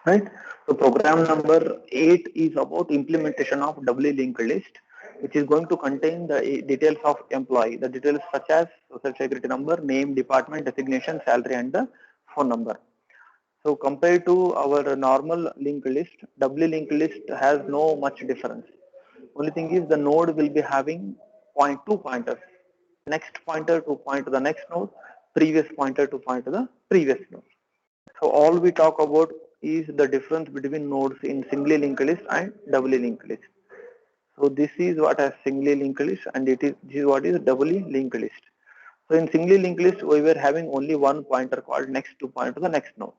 right? So program number 8 is about implementation of doubly linked list, which is going to contain the details of employee, the details such as social security number, name, department, designation, salary, and the phone number. So compared to our normal linked list, doubly linked list has no much difference. Only thing is the node will be having two pointers. Next pointer to point to the next node, previous pointer to point to the previous node. So all we talk about is the difference between nodes in singly linked list and doubly linked list. So this is what is singly linked list, and this is what is doubly linked list. So in singly linked list we were having only one pointer called next to point to the next node.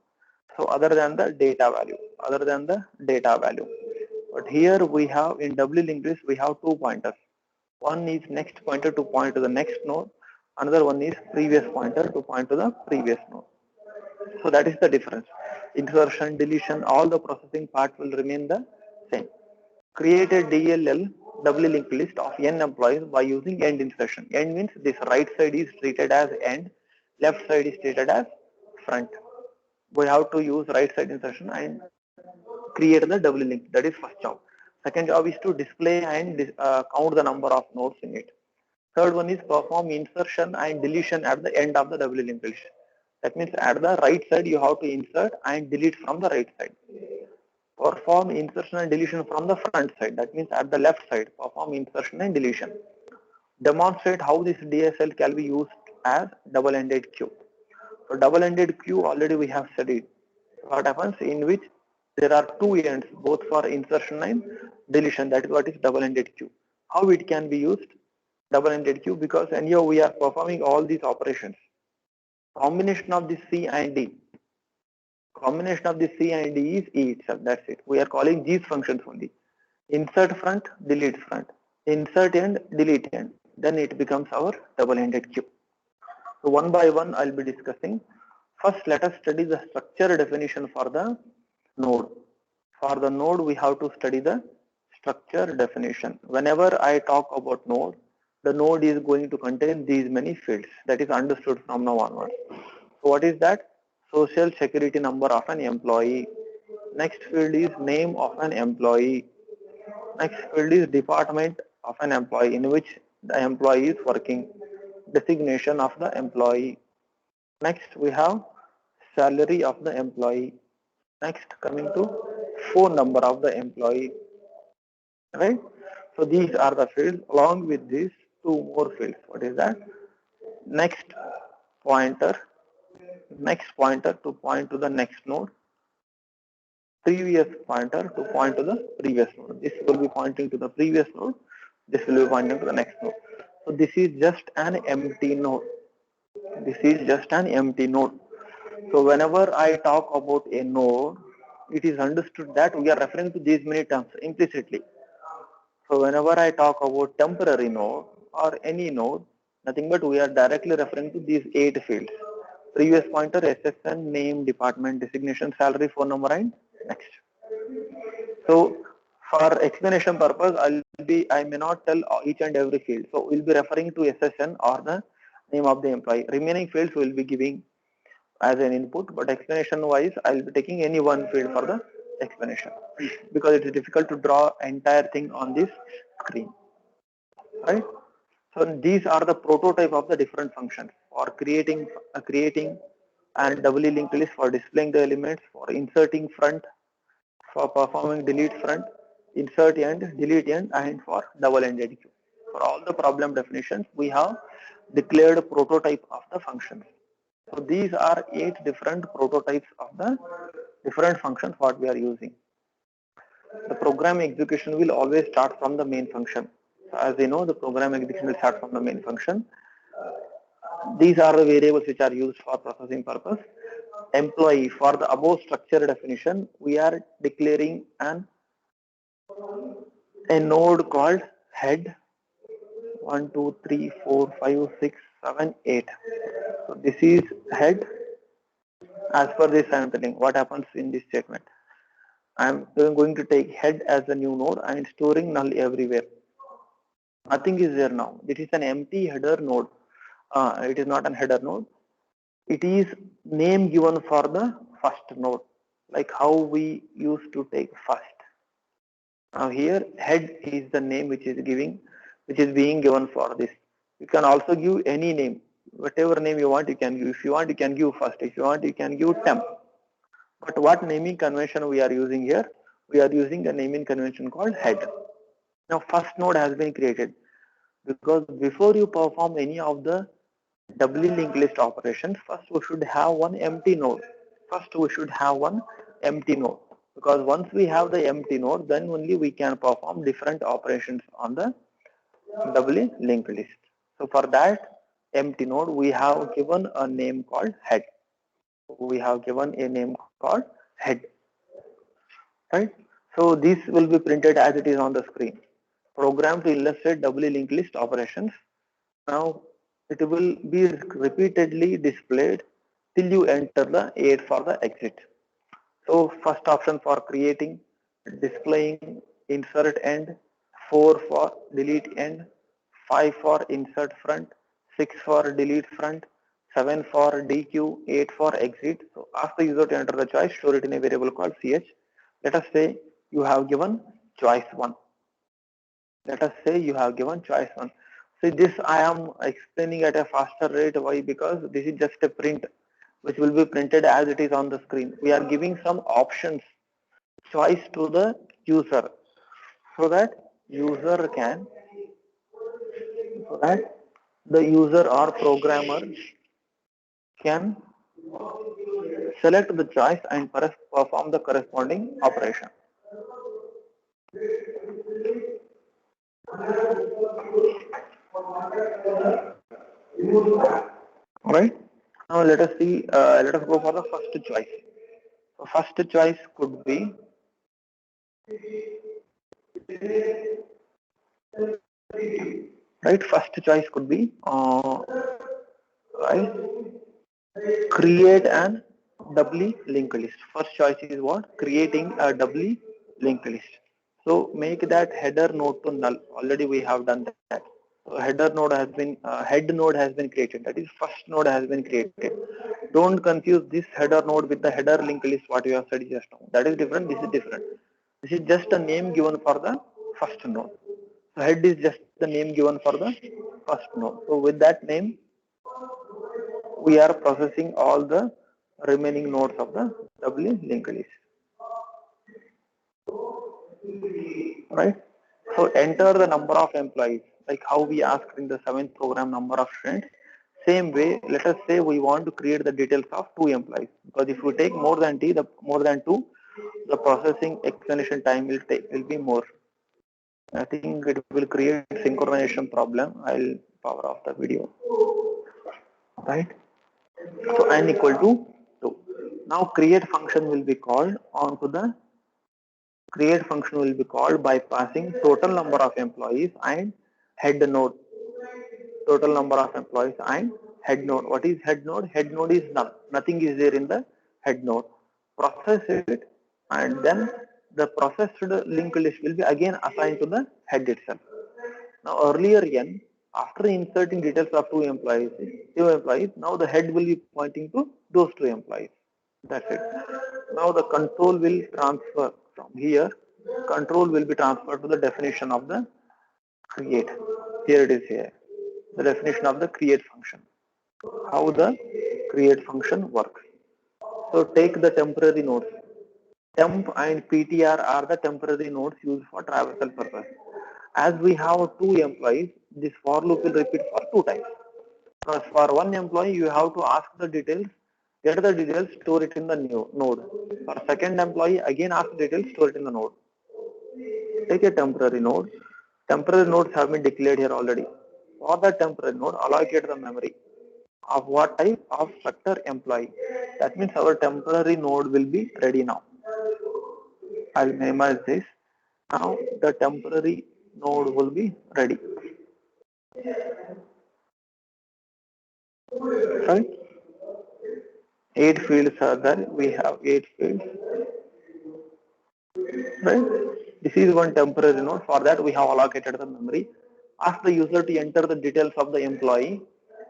So other than the data value. But here we have in doubly linked list we have two pointers. One is next pointer to point to the next node. Another one is previous pointer to point to the previous node. So that is the difference. Insertion, deletion, all the processing part will remain the same. Create a DLL doubly linked list of n employees by using end insertion. End means this right side is treated as end, left side is treated as front. We have to use right side insertion and create the doubly link. That is first job. Second job is to display and count the number of nodes in it. Third one is perform insertion and deletion at the end of the doubly linked list. That means at the right side you have to insert and delete from the right side. Perform insertion and deletion from the front side. That means at the left side, perform insertion and deletion. Demonstrate how this DSL can be used as double-ended queue. So double-ended queue already we have studied. What happens in which there are two ends both for insertion and deletion. That is what is double-ended queue. How it can be used? Double-ended queue, because anyhow we are performing all these operations. Combination of the C and D. Combination of the C and D is E itself. That's it. We are calling these functions only. Insert front, delete front. Insert end, delete end. Then it becomes our double-ended queue. So one by one I'll be discussing. First, let us study the structure definition for the node. For the node, we have to study the structure definition. Whenever I talk about node, the node is going to contain these many fields. That is understood from now onwards. So what is that? Social security number of an employee. Next field is name of an employee. Next field is department of an employee in which the employee is working. Designation of the employee. Next we have salary of the employee. Next coming to phone number of the employee. Right? So these are the fields. Along with these two more fields. What is that? Next pointer to point to the next node, previous pointer to point to the previous node. This will be pointing to the previous node, this will be pointing to the next node. So this is just an empty node. This is just an empty node. So whenever I talk about a node, it is understood that we are referring to these many terms implicitly. So whenever I talk about temporary node or any node, nothing but we are directly referring to these 8 fields. Previous pointer, SSN, name, department, designation, salary, phone number, and next. So for explanation purpose, I may not tell each and every field. So we'll be referring to SSN or the name of the employee. Remaining fields will be giving as an input, but explanation wise, I'll be taking any one field for the explanation because it is difficult to draw entire thing on this screen, right? So these are the prototype of the different functions for creating and doubly linked list, for displaying the elements, for inserting front, for performing delete front, insert end, delete end, and for double-ended queue. For all the problem definitions, we have declared prototype of the functions. So these are 8 different prototypes of the different functions what we are using. The program execution will always start from the main function. So as you know, the program execution will start from the main function. These are the variables which are used for processing purpose. Employee, for the above structure definition, we are declaring a node called head 1, 2, 3, 4, 5, 6, 7, 8. So this is head. As per this I am telling what happens in this statement. I am going to take head as a new node and storing null everywhere. Nothing is there now. It is an empty header node. It is not an header node. It is name given for the first node. like how we used to take first. Now here head is the name which is being given for this. You can also give any name, whatever name you want you can give. If you want you can give first. If you want you can give temp. But what naming convention we are using here? We are using a naming convention called head. Now first node has been created because before you perform any of the doubly linked list operations, first we should have one empty node. First we should have one empty node, because once we have the empty node, then only we can perform different operations on the doubly linked list. So for that empty node, we have given a name called head. We have given a name called head, right? So this will be printed as it is on the screen. Program to illustrate doubly linked list operations. Now it will be repeatedly displayed till you enter the 8 for the exit. So first option for creating, displaying, insert end, 4 for delete end, 5 for insert front, 6 for delete front, 7 for DQ, 8 for exit. So ask the user to enter the choice, store it in a variable called ch. Let us say you have given choice 1. Let us say you have given choice 1. See, this I am explaining at a faster rate. Why? Because this is just a print which will be printed as it is on the screen. We are giving some options, choice to the user, so that user can, so that the user or programmer can select the choice and perform the corresponding operation. Right? Now let us see. Let us go for the first choice. So first choice could be right. First choice could be right. Create an doubly linked list. First choice is what? Creating a doubly linked list. So make that header node to null. Already we have done that. So header node has been head node has been created. That is first node has been created. Don't confuse this header node with the header linked list what you have studied just now. That is different. This is different. This is just a name given for the first node. So head is just the name given for the first node. So with that name, we are processing all the remaining nodes of the doubly linked list. Right? So enter the number of employees, like how we asked in the 7th program, number of students. Same way, let us say we want to create the details of 2 employees, because if we take more than 2, the processing explanation time will be more. I think it will create synchronization problem. I'll power off the video. Right? So n equal to 2. Now create function will be called onto the create function will be called by passing total number of employees and head node. Total number of employees and head node. What is head node? Head node is none. Nothing is there in the head node. Process it, and then the processed linked list will be again assigned to the head itself. Now earlier n, after inserting details of two employees, now the head will be pointing to those 2 employees. That's it. Now the control will transfer from here. Control will be transferred to the definition of the create. Here it is here. The definition of the create function. How the create function works. So take the temporary nodes. Temp and PTR are the temporary nodes used for traversal purpose. As we have 2 employees, this for loop will repeat for 2 times. Because for 1 employee, you have to ask the details, get the details, store it in the new node. For second employee, again ask the details, store it in the node. Take a temporary node. Temporary nodes have been declared here already. For the temporary node, allocate the memory of what type of sector employee. That means our temporary node will be ready now. I'll minimize this. Now the temporary node will be ready. Right? 8 fields are there. We have 8 fields. Right? This is one temporary node. For that we have allocated the memory. Ask the user to enter the details of the employee.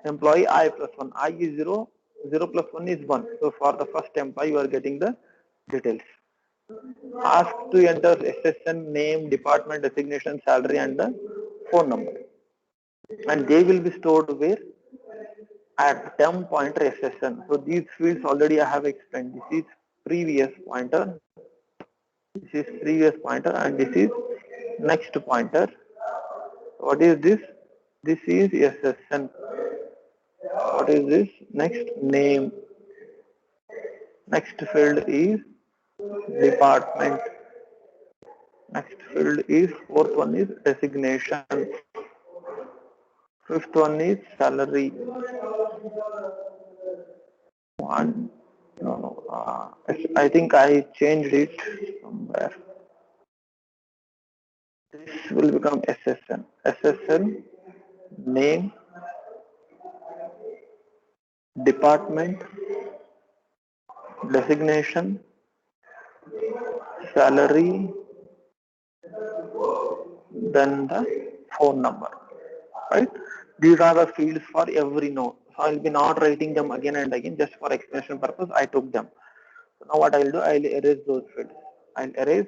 Employee I plus 1. I is 0. 0 plus 1 is 1. So for the first employee, you are getting the details. Ask to enter SSN name, department, designation, salary, and the phone number. And they will be stored where? At temp pointer SSN. So these fields already I have explained. This is previous pointer, this is previous pointer, and this is next pointer. What is this? This is SSN. What is this? Next name. Next field is department. Next field is, fourth one is designation. Fifth one is salary. One, no, I think I changed it somewhere. This will become SSN. SSN name, department, designation, salary, then the phone number, right? These are the fields for every node. So I'll be not writing them again and again, just for explanation purpose I took them. So now what I'll do, I'll erase those fields. I'll erase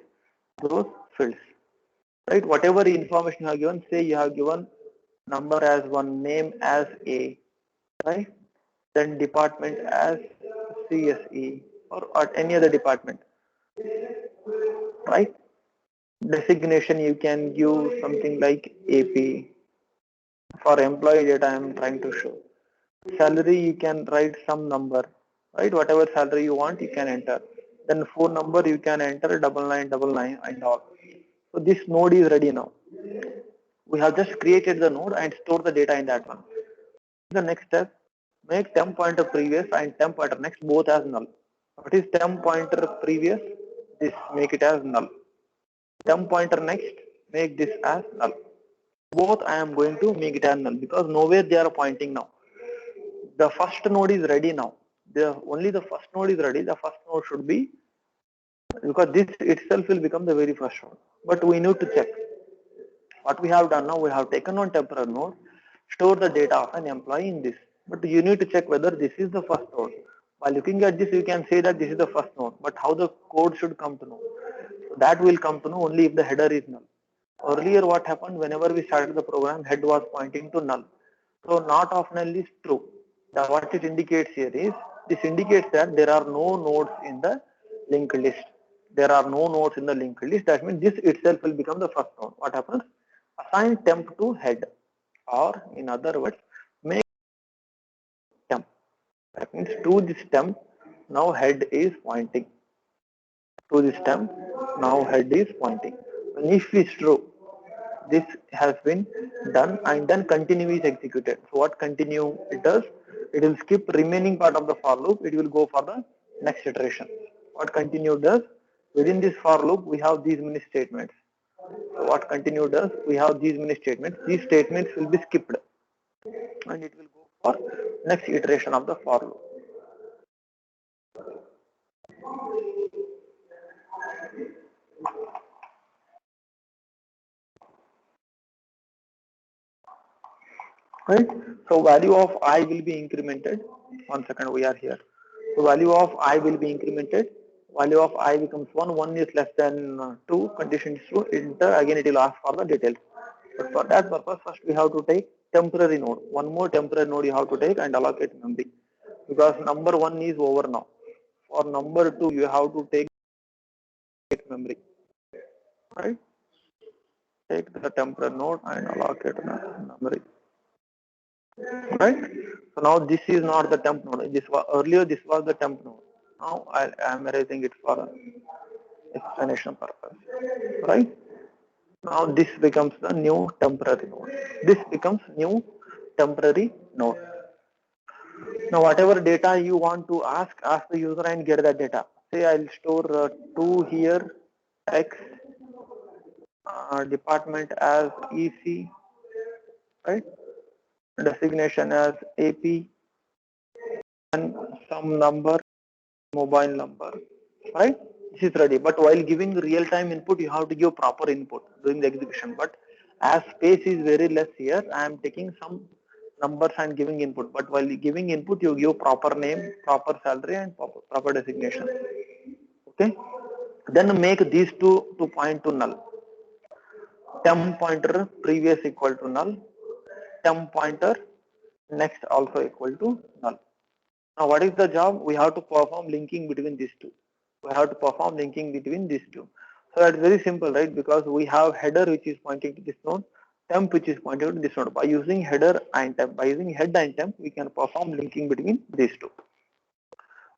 those fields, right? Whatever information you have given, say you have given number as one, name as A, right? Then department as CSE or any other department, right? Designation you can give something like AP. For employee data I am trying to show. Salary you can write some number, right? Whatever salary you want you can enter. Then phone number you can enter 9999 and all. So this node is ready now. We have just created the node and store the data in that one. The next step, make temp pointer previous and temp pointer next both as null. What is temp pointer previous? This, make it as null. Temp pointer next, make this as null. Both I am going to make it as null because nowhere they are pointing now. The first node is ready now. Only the first node is ready. The first node should be, because this itself will become the very first node. But we need to check. What we have done now, we have taken on temporary node, store the data of an employee in this. But you need to check whether this is the first node. By looking at this, you can say that this is the first node. But how the code should come to know? So that will come to know only if the header is null. Earlier what happened, whenever we started the program, head was pointing to null. So not of null is true. What it indicates here is, this indicates that there are no nodes in the linked list. There are no nodes in the linked list. That means this itself will become the first node. What happens? Assign temp to head, or in other words, make temp. That means to this temp, now head is pointing. To this temp, now head is pointing. And if it's true, this has been done, and then continue is executed. So what continue it does? It will skip remaining part of the for loop. It will go for the next iteration. What continue does? Within this for loop, we have these many statements. So what continue does? We have these many statements. These statements will be skipped, and it will go for next iteration of the for loop. Right? So value of I will be incremented. 1 second, we are here. So value of I will be incremented. Value of I becomes 1. 1 is less than 2. Condition is true. Enter. Again, it will ask for the details. But for that purpose, first we have to take temporary node. One more temporary node you have to take and allocate memory. Because number 1 is over now. For number 2, you have to take memory. Right? Take the temporary node and allocate memory. Right? So now this is not the temp node. This was earlier. This was the temp node. Now I am erasing it for explanation purpose. Right? Now this becomes the new temporary node. This becomes new temporary node. Now whatever data you want to ask the user and get that data. Say I'll store 2 here, X, department as EC, right? Designation as AP, and some number, mobile number, right? This is ready. But while giving real-time input, you have to give proper input during the execution. But as space is very less here, I am taking some numbers and giving input. But while giving input, you give proper name, proper salary, and proper designation. Okay. Then make these two to point to null. Temp pointer previous equal to null. Temp pointer next also equal to null. Now what is the job? We have to perform linking between these two. We have to perform linking between these two. So that's very simple, right? Because we have header which is pointing to this node, temp which is pointing to this node. By using header and temp, by using head and temp, we can perform linking between these two.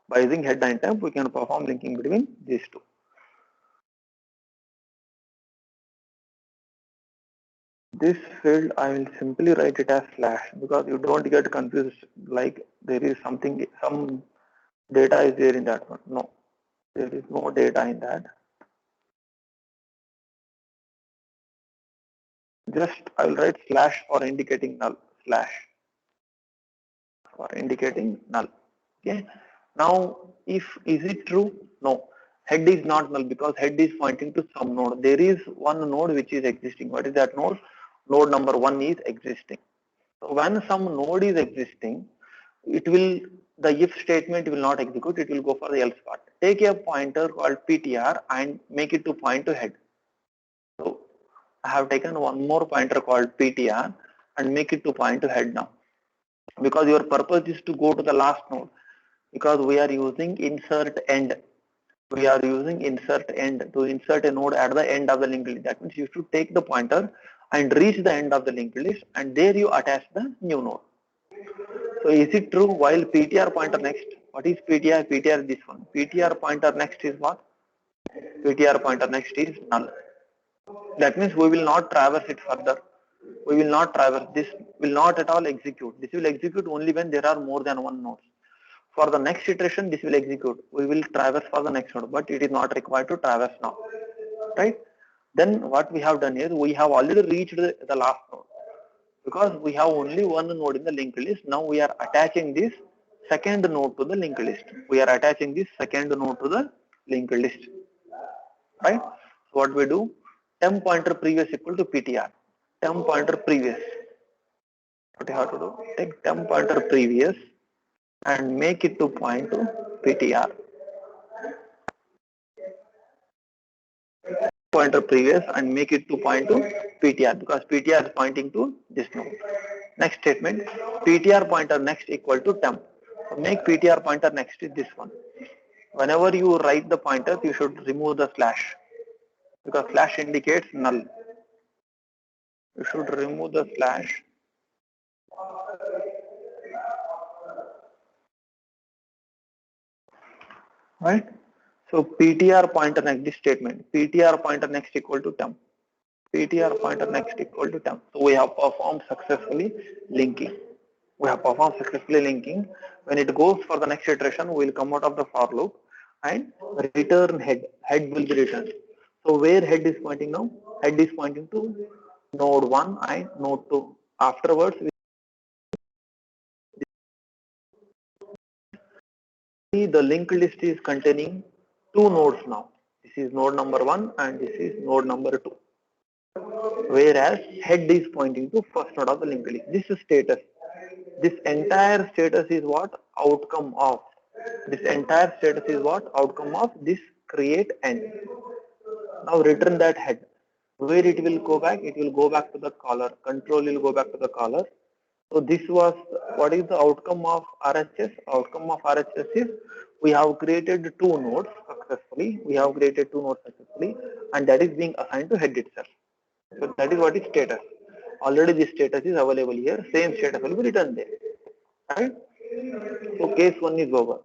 By using head and temp, we can perform linking between these two. This field I will simply write it as slash because you don't get confused like there is something, some data is there in that one. No, there is no data in that. Just I will write slash for indicating null, slash for indicating null. Okay. Now if is it true? No. Head is not null because head is pointing to some node. There is one node which is existing. What is that node? Node number 1 is existing. So when some node is existing, it will, the if statement will not execute, it will go for the else part. Take a pointer called ptr and make it to point to head. So I have taken one more pointer called ptr and make it to point to head now. Because your purpose is to go to the last node. Because we are using insert end. We are using insert end to insert a node at the end of the linked list. That means you should take the pointer and reach the end of the linked list and there you attach the new node. So is it true while ptr pointer next? What is ptr? ptr is this one. ptr pointer next is what? ptr pointer next is null. That means we will not traverse it further. We will not traverse. This will not at all execute. This will execute only when there are more than one node. For the next iteration, this will execute. We will traverse for the next node, but it is not required to traverse now, right? Then what we have done is we have already reached the last node because we have only one node in the linked list. Now we are attaching this second node to the linked list. We are attaching this second node to the linked list, right? So what we do? Temp pointer previous equal to ptr. Temp pointer previous. What you have to do? Take temp pointer previous and make it to point to ptr. Pointer previous and make it to point to ptr because ptr is pointing to this node. Next statement, ptr pointer next equal to temp. So make ptr pointer next is this one. Whenever you write the pointer, you should remove the slash because slash indicates null. You should remove the slash. Right? So ptr pointer next, this statement, ptr pointer next equal to temp. ptr pointer next equal to temp. So we have performed successfully linking. We have performed successfully linking. When it goes for the next iteration, we will come out of the for loop and return head. Head will be returned. So where head is pointing now? Head is pointing to node 1 and node 2. Afterwards, the linked list is containing two nodes now. This is node number 1 and this is node number 2. Whereas head is pointing to first node of the linked list. This is status. This entire status is what? Outcome of. This entire status is what? Outcome of this create end. Now return that head. Where it will go back? It will go back to the caller. Control will go back to the caller. So this was, what is the outcome of RHS? Outcome of RHS is we have created two nodes successfully. We have created two nodes successfully and that is being assigned to head itself. So that is what is status. Already this status is available here. Same status will be written there. Right? So case 1 is over.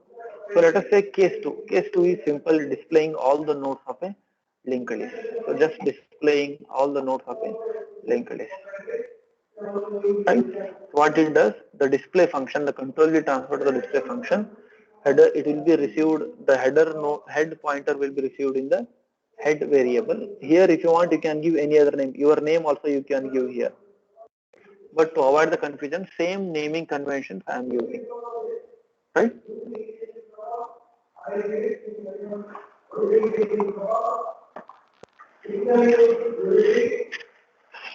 So let us say case 2. Case 2 is simple, displaying all the nodes of a linked list. So just displaying all the nodes of a linked list. Right? What it does, the display function, the control will transfer to the display function. Header, it will be received, the header node, head pointer will be received in the head variable. Here if you want you can give any other name. Your name also you can give here. But to avoid the confusion, same naming conventions I am using. Right?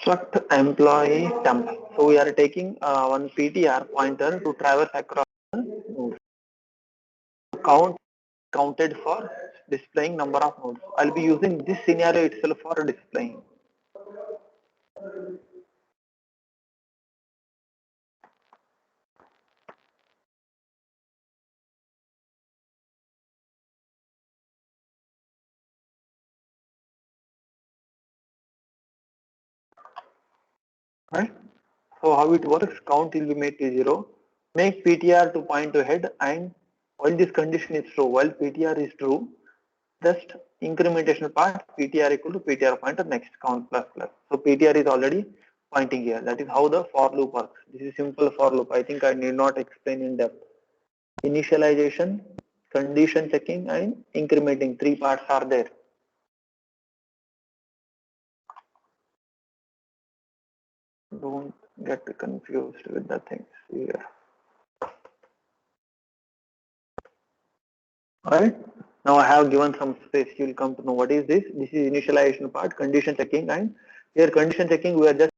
Struct employee temp. So we are taking one ptr pointer to traverse across the node. Count counted for displaying number of nodes. I'll be using this scenario itself for displaying. Right? So how it works, count will be made to 0, make PTR to point to head, and while this condition is true, while PTR is true, just incrementation part PTR equal to PTR pointer next count plus plus. So PTR is already pointing here. That is how the for loop works. This is simple for loop. I think I need not explain in depth. Initialization, condition checking, and incrementing, three parts are there. Don't get confused with the things here. Alright. Now I have given some space. You will come to know what is this. This is initialization part, condition checking, and here condition checking we are just,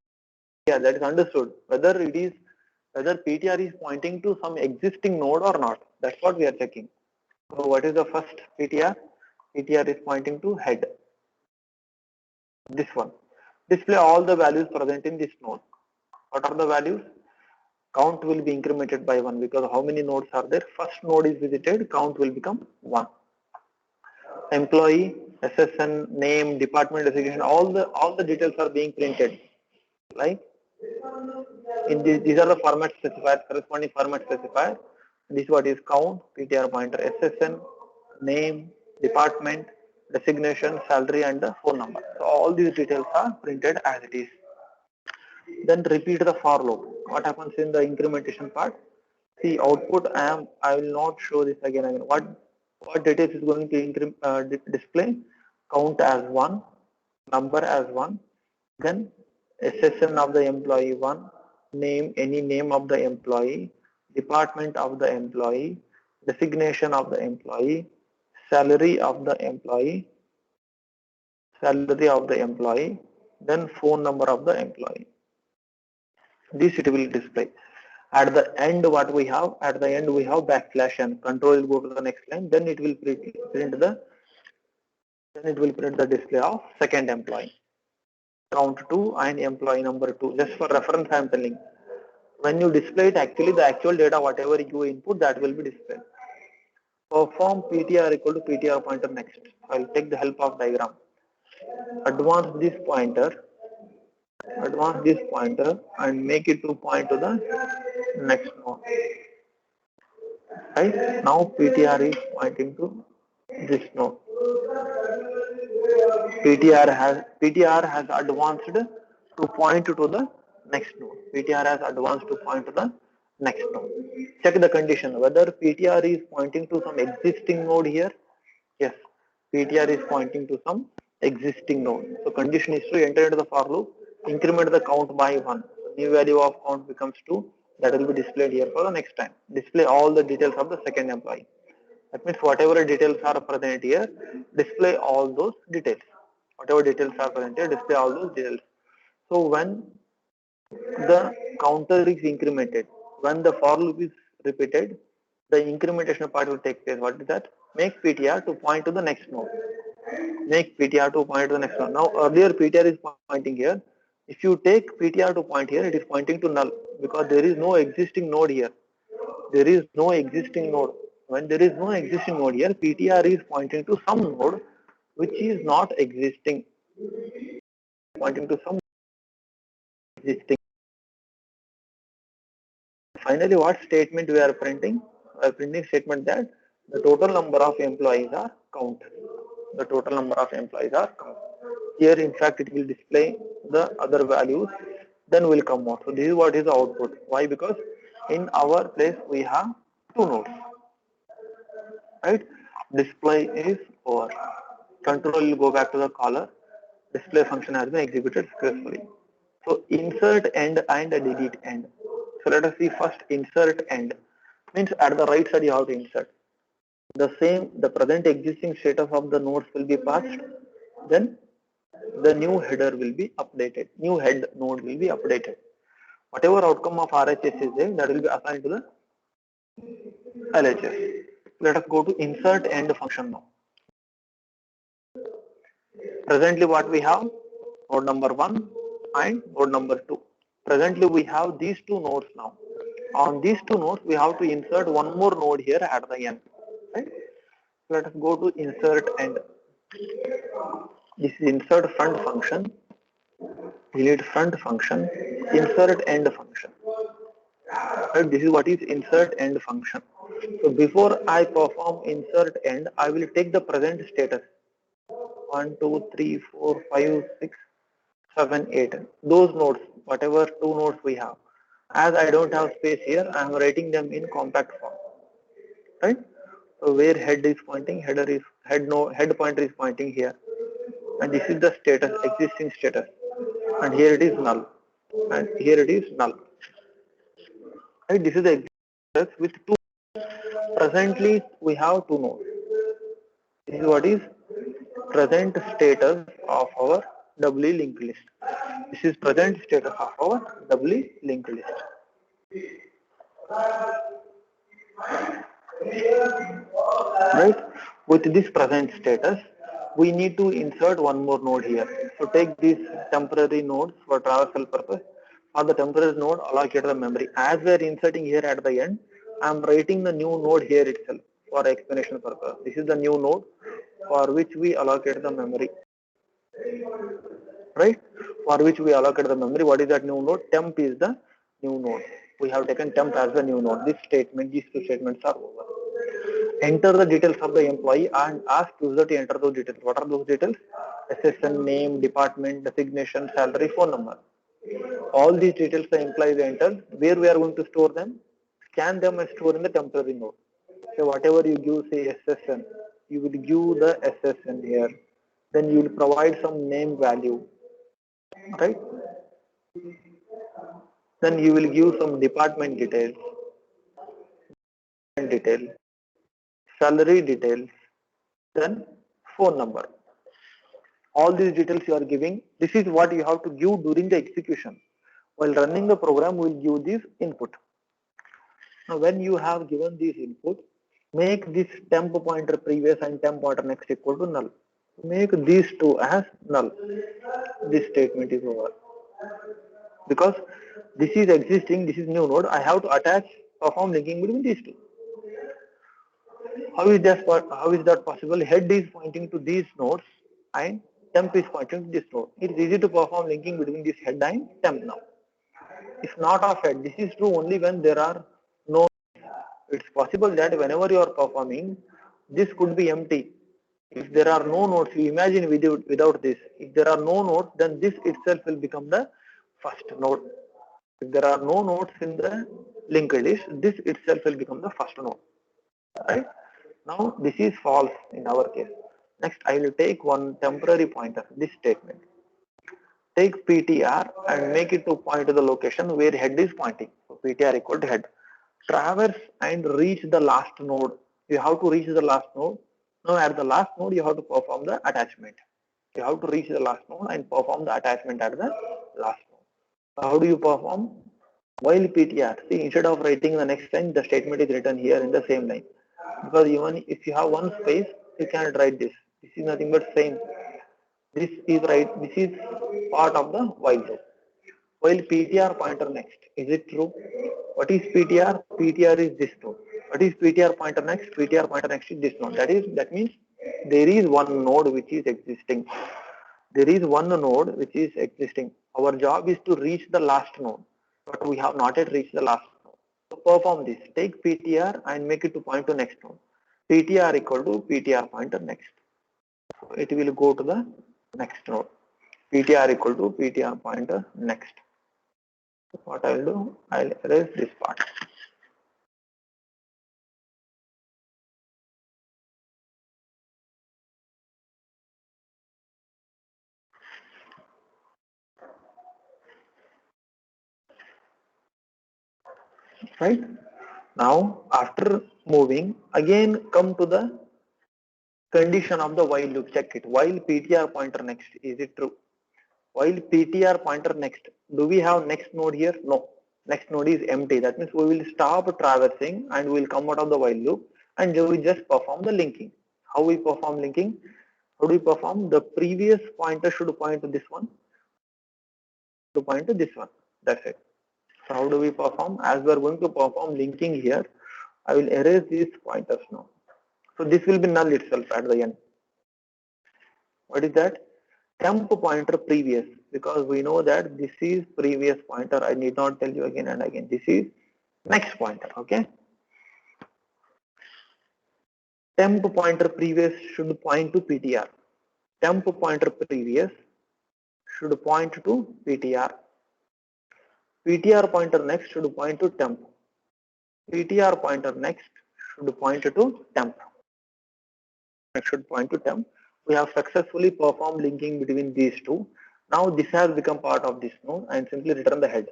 yeah, that is understood. Whether PTR is pointing to some existing node or not. That's what we are checking. So what is the first PTR? PTR is pointing to head. This one. Display all the values present in this node. What are the values? Count will be incremented by 1 because how many nodes are there? First node is visited, count will become 1. Employee, SSN, name, department designation, all the details are being printed. Like in these are the format specifiers, corresponding format specifier. This is what is count, PTR pointer, SSN, name, department, designation, salary, and the phone number. So all these details are printed as it is. Then repeat the for loop. What happens in the incrementation part? See output. I will not show this again. What details is going to display? Count as 1, number as 1, then SSN of the employee 1, name, any name of the employee, department of the employee, designation of the employee, salary of the employee, then phone number of the employee. This it will display. At the end, what we have? At the end, we have backslash n. Control will go to the next line. Then it will print the display of second employee. Count 2 and employee number 2. Just for reference, I am telling. When you display it, actually the actual data, whatever you input, that will be displayed. Perform PTR equal to PTR pointer next. I will take the help of diagram. Advance this pointer and make it to point to the next node. Right? Now PTR is pointing to this node. PTR has advanced to point to the next node. PTR has advanced to point to the next node. Check the condition whether PTR is pointing to some existing node here. Yes, PTR is pointing to some existing node. So condition is to enter into the for loop, increment the count by 1. New value of count becomes 2. That will be displayed here for the next time. Display all the details of the second employee. That means whatever details are present here, display all those details. Whatever details are present here, display all those details. So when the counter is incremented, when the for loop is repeated, the incrementation part will take place. What is that? Make PTR to point to the next node. Make PTR to point to the next node. Now earlier PTR is pointing here. If you take PTR to point here, it is pointing to null because there is no existing node here. There is no existing node. When there is no existing node here, PTR is pointing to some node which is not existing. Pointing to some existing. Finally, what statement we are printing? We are printing statement that the total number of employees are count. The total number of employees are count. Here, in fact, it will display the other values. Then will come out. So this is what is the output. Why? Because in our place we have 2 nodes. Right? Display is over. Control will go back to the caller. Display function has been executed successfully. So insert end and delete end. So let us see first insert end. Means at the right side you have to insert. The present existing status of the nodes will be passed. Then the new header will be updated. New head node will be updated. Whatever outcome of RHS is there, that will be assigned to the LHS. Let us go to insert end function now. Presently what we have, node number 1 and node number 2. Presently we have these two nodes now. On these two nodes we have to insert one more node here at the end. Right? Let us go to insert end. This is insert front function, delete front function, insert end function. Right? This is what is insert end function. So before I perform insert end, I will take the present status. 1, 2, 3, 4, 5, 6, 7, 8. Those nodes, whatever two nodes we have. As I don't have space here, I am writing them in compact form. Right? So where head is pointing, head pointer is pointing here. And this is the status, existing status. And here it is null. And here it is null. Right? This is the existing status with two. Presently we have two nodes. This is what is present status of our doubly linked list. This is present status of our doubly linked list. Right? With this present status, we need to insert one more node here. So take these temporary nodes for traversal purpose. For the temporary node, allocate the memory. As we are inserting here at the end, I am writing the new node here itself for explanation purpose. This is the new node for which we allocate the memory. Right? For which we allocate the memory. What is that new node? Temp is the new node. We have taken temp as the new node. This statement, these two statements are over. Enter the details of the employee and ask user to enter those details. What are those details? SSN, name, department, designation, salary, phone number. All these details the employee will enter. Where we are going to store them? Scan them and store in the temporary node. So whatever you give, say SSN, you will give the SSN here. Then you will provide some name value, right? Then you will give some department details, salary details, then phone number. All these details you are giving. This is what you have to give during the execution. While running the program, we will give this input. Now, when you have given this input, make this temp pointer previous and temp pointer next equal to null. Make these two as null. This statement is over. Because this is existing, this is new node, I have to attach, perform linking between these two. How is that possible? Head is pointing to these nodes and temp is pointing to this node. It is easy to perform linking between this head and temp now. If not of head, this is true only when there are no. It's possible that whenever you are performing, this could be empty. If there are no nodes, you imagine without this. If there are no nodes, then this itself will become the first node. If there are no nodes in the linked list, this itself will become the first node. Right? Now this is false in our case. Next, I will take one temporary pointer, this statement. Take PTR and make it to point to the location where head is pointing. So PTR equal to head. Traverse and reach the last node. You have to reach the last node. Now at the last node, you have to perform the attachment. You have to reach the last node and perform the attachment at the last node. So how do you perform? While PTR, see, instead of writing the next line, the statement is written here in the same line. Because even if you have one space, you cannot write this. This is nothing but same. This is right. This is part of the while loop. While PTR pointer next, is it true? What is PTR? PTR is this node. What is PTR pointer next? PTR pointer next is this node. That means there is one node which is existing. There is one node which is existing. Our job is to reach the last node, but we have not yet reached the last node. So perform this. Take PTR and make it to point to next node. PTR equal to PTR pointer next. So it will go to the next node. PTR equal to PTR pointer next. So what I will do, I will erase this part. Right? Now after moving, again come to the condition of the while loop. Check it. While PTR pointer next, is it true? While PTR pointer next, do we have next node here? No. Next node is empty. That means we will stop traversing and we will come out of the while loop and we will just perform the linking. How we perform linking? How do we perform? The previous pointer should point to this one, to point to this one. That's it. So how do we perform? As we are going to perform linking here, I will erase these pointers now. So this will be null itself at the end. What is that? Temp pointer previous, because we know that this is previous pointer. I need not tell you again and again. This is next pointer. Okay. Temp pointer previous should point to PTR. Temp pointer previous should point to PTR. PTR pointer next should point to temp. PTR pointer next should point to temp. It should point to temp. We have successfully performed linking between these two. Now this has become part of this node and simply return the head.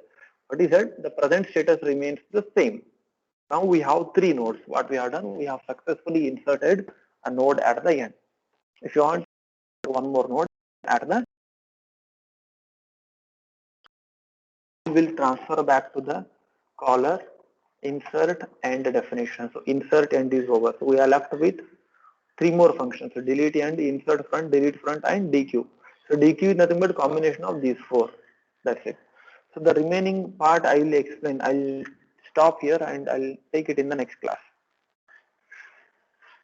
What is that? The present status remains the same. Now we have three nodes. What we have done, we have successfully inserted a node at the end. If you want one more node at the, will transfer back to the caller, insert and definition. So insert end is over. So we are left with three more functions. So delete end, insert front, delete front, and dequeue. So dequeue is nothing but a combination of these four. That's it. So the remaining part I will explain. I'll stop here and I'll take it in the next class.